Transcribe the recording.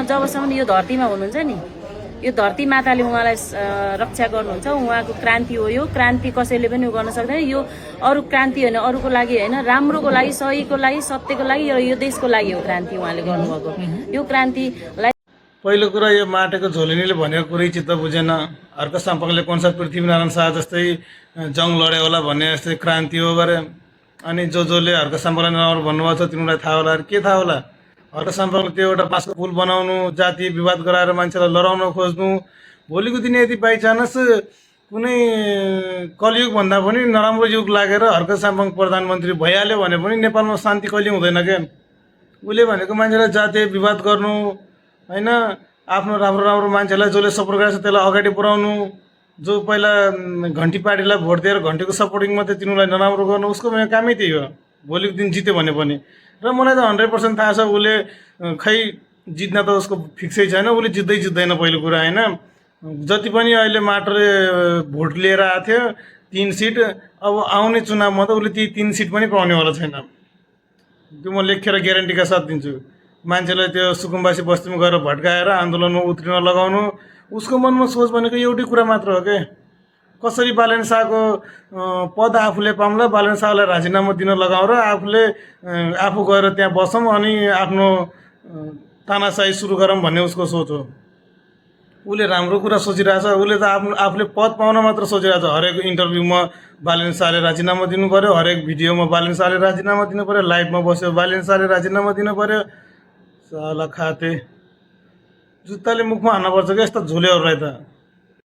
जबसम्म यो धरतीमा हुनुहुन्छ नि, यो धरती माताले उहाँलाई रक्षा गर्नुहुन्छ। उहाँको क्रान्ति हो यो। क्रान्ति कसैले पनि गर्न सक्दैन। यो अरू क्रान्ति होइन, अरूको लागि होइन, राम्रोको लागि, सहीको लागि, सत्यको लागि, यो देशको लागि हो क्रान्ति उहाँले गर्नुभएको। यो क्रान्तिलाई पहिलो कुरा यो माटेको झोलिनीले भनेको कुरै चित्त बुझेन। हर्क साम्पाङले कौन पृथ्वीनारायण शाह जस्तै जङ लड्यो होला भन्ने जस्तै क्रान्ति हो गरे। अनि जसले हर्क साम्पाङलाई नराम्रो भन्नुभएको छ तिनीहरूलाई थाहा होला, के थाहा होला। हर्क साम्पाङले त्यो एउटा बाँसको पुल बनाउनु, जातीय विवाद गराएर मान्छेलाई लडाउन खोज्नु, भोलिको दिन यदि बाइचान्स कुनै कलियुग भन्दा पनि नराम्रो युग लागेर हर्क साम्पाङ प्रधानमन्त्री भइहाल्यो भने पनि नेपालमा शान्ति कहिले हुँदैन क्या। उसले भनेको मान्छेलाई जातीय विवाद गर्नु होइन, आफ्नो राम्रो राम्रो मान्छेलाई जसले सपोर्ट गरेको छ त्यसलाई अगाडि बढाउनु, जो पहिला घन्टी पार्टीलाई भोट दिएर घन्टीको सपोर्टिङ मात्रै तिनीहरूलाई नराम्रो गर्नु, उसको कामै त्यही हो। भोलिको दिन जित्यो भने पनि। र मलाई त 100% थाहा छ उसले खै जित्न त उसको फिक्सै छैन, उसले जित्दैन पहिलो कुरा होइन। जति पनि अहिले माटोले भोट लिएर आएको थियो 3 सिट, अब आउने चुनावमा त उसले ती 3 सिट पनि पाउनेवाला छैन। त्यो म लेखेर ग्यारेन्टीका साथ दिन्छु। मान्छेलाई त्यो सुकुम्बासी बस्तीमा गएर भड्काएर आन्दोलनमा उत्रिन लगाउनु, उसको मनमा सोच भनेको एउटै कुरा मात्र हो क्या, कसरी बालेन शाहको पद आफूले पाउँला, बालेन शाहलाई राजीनामा दिन लगाउँ र आफू गएर त्यहाँ बसौँ अनि आफ्नो तानाशाही सुरु गरौँ भन्ने उसको सोच हो। उसले राम्रो कुरा सोचिरहेछ। उसले त आफूले पद पाउन मात्र सोचिरहेछ। हरेक इन्टरभ्यूमा बालेन शाहले राजीनामा दिनु पर्यो, हरेक भिडियोमा बालेन शाहले राजीनामा दिनु पर्यो, लाइभमा बस्यो बालेन शाहले राजीनामा दिनु पर्यो। साला खाते जुत्ताले मुखमा हान्नुपर्छ क्या यस्तो झोलेहरूलाई त।